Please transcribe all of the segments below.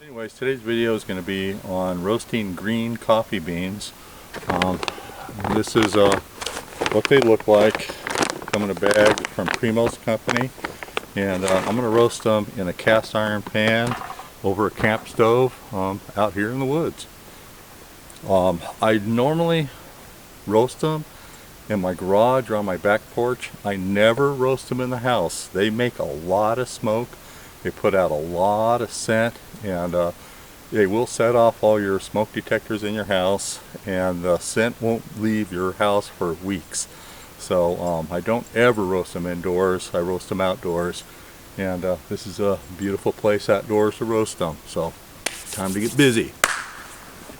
Anyways, today's video is going to be on roasting green coffee beans. This is what they look like. Come in a bag from Primo's company, and I'm going to roast them in a cast iron pan over a camp stove out here in the woods. I normally roast them in my garage or on my back porch. I never roast them in the house. They make a lot of smoke. They put out a lot of scent, and they will set off all your smoke detectors in your house, and the scent won't leave your house for weeks. So I don't ever roast them indoors. I roast them outdoors, and this is a beautiful place outdoors to roast them. So time to get busy.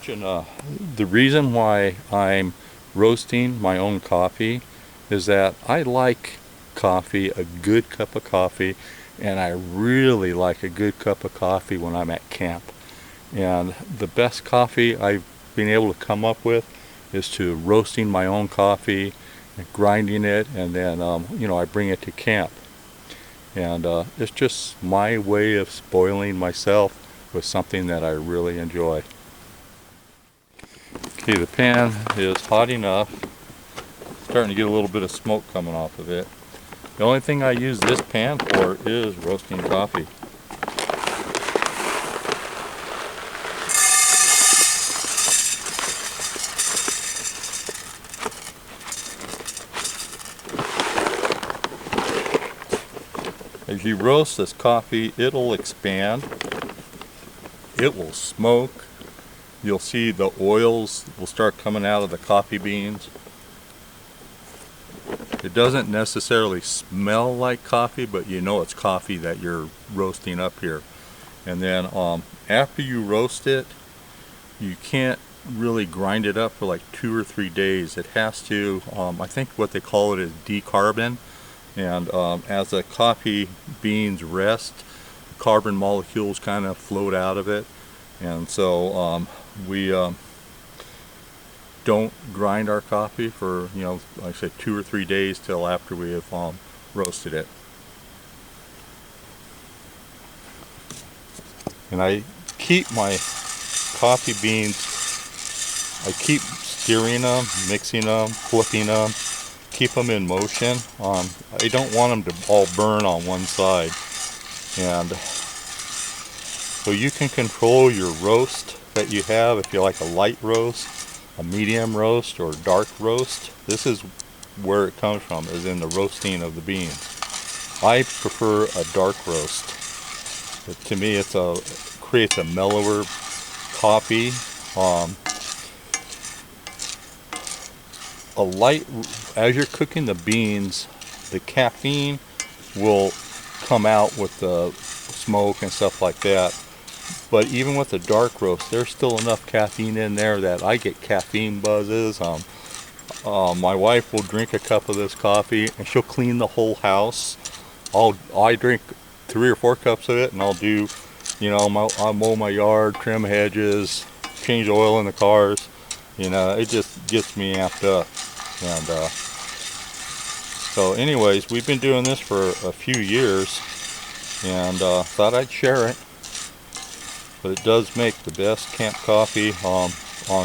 The reason why I'm roasting my own coffee is that I like coffee, a good cup of coffee, and I really like a good cup of coffee when I'm at camp. And the best coffee I've been able to come up with is to roasting my own coffee, grinding it, and then I bring it to camp. And it's just my way of spoiling myself with something that I really enjoy. Okay, the pan is hot enough. Starting to get a little bit of smoke coming off of it. The only thing I use this pan for is roasting coffee. As you roast this coffee, it'll expand, it will smoke. You'll see the oils will start coming out of the coffee beans. It doesn't necessarily smell like coffee, but you know it's coffee that you're roasting up here. And then after you roast it, you can't really grind it up for like 2 or 3 days. It has to, I think what they call it is decarbon. And as the coffee beans rest, the carbon molecules kind of float out of it. And so we don't grind our coffee for, like I said, 2 or 3 days till after we have roasted it. And I keep my coffee beans, I keep stirring them, mixing them, flipping them, keep them in motion. I don't want them to all burn on one side. And so you can control your roast that you have. If you like a light roast, a medium roast, or dark roast, this is where it comes from, is in the roasting of the beans. I prefer a dark roast. To me, it creates a mellower coffee. As you're cooking the beans, the caffeine will come out with the smoke and stuff like that. But even with the dark roast, there's still enough caffeine in there that I get caffeine buzzes. My wife will drink a cup of this coffee and she'll clean the whole house. I drink 3 or 4 cups of it, and I'll do, I'll mow my yard, trim hedges, change oil in the cars. It just gets me amped up. And so anyways, we've been doing this for a few years, and thought I'd share it. But it does make the best camp coffee. On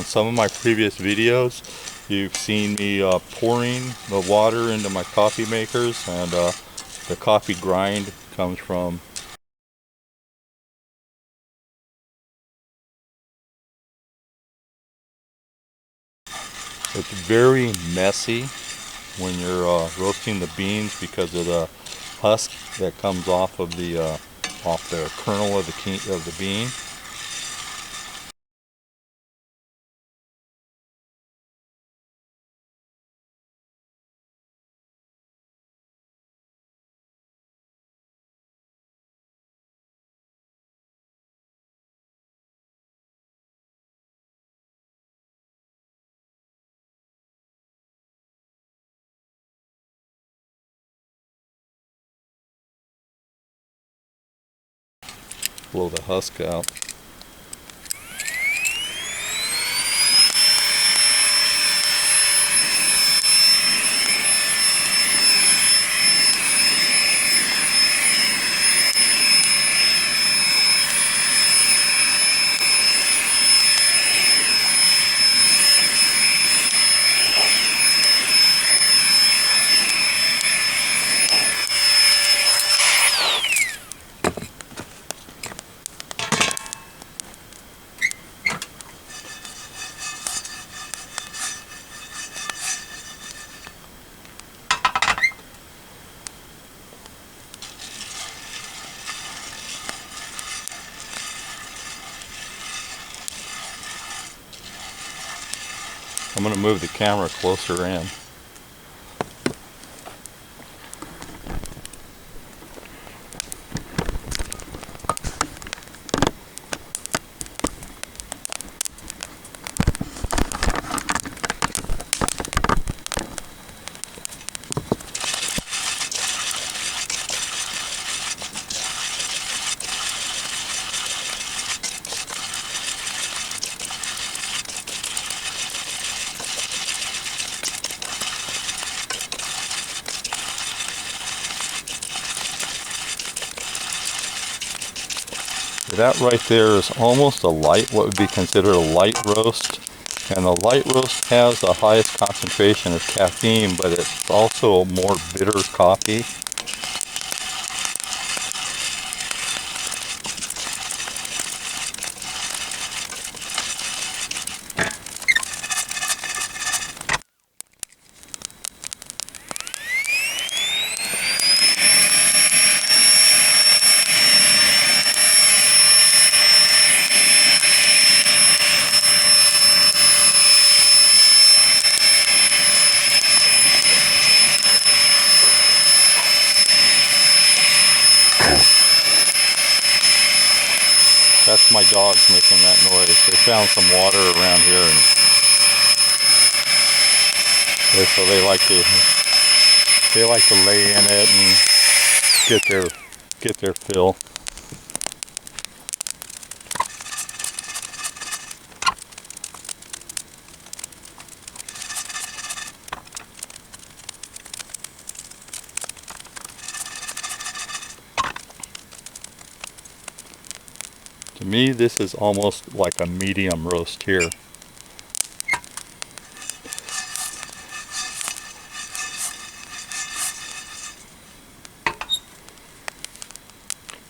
some of my previous videos, you've seen me pouring the water into my coffee makers, and the coffee grind comes from it's very messy when you're roasting the beans because of the husk that comes off the kernel of the bean. Blow the husk out. I'm going to move the camera closer in. That right there is almost a light, what would be considered a light roast. And the light roast has the highest concentration of caffeine, but it's also a more bitter coffee. That's my dogs making that noise. They found some water around here, and so they like to lay in it and get their fill. To me, this is almost like a medium roast here.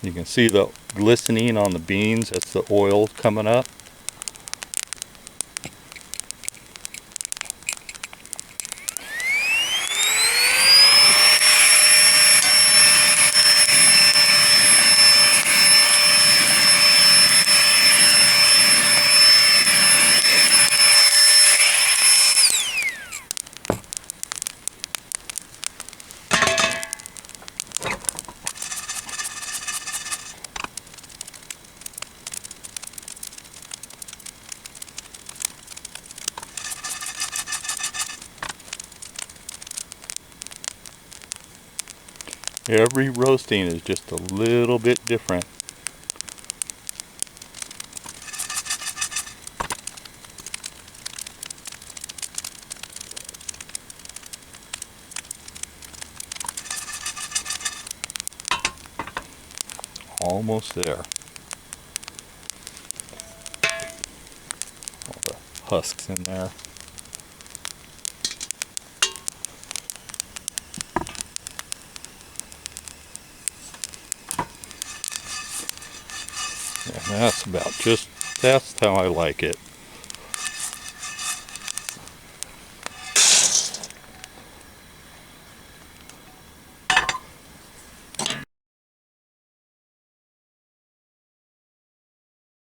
You can see the glistening on the beans as the oil coming up. Every roasting is just a little bit different. Almost there. All the husks in there. Yeah, that's how I like it.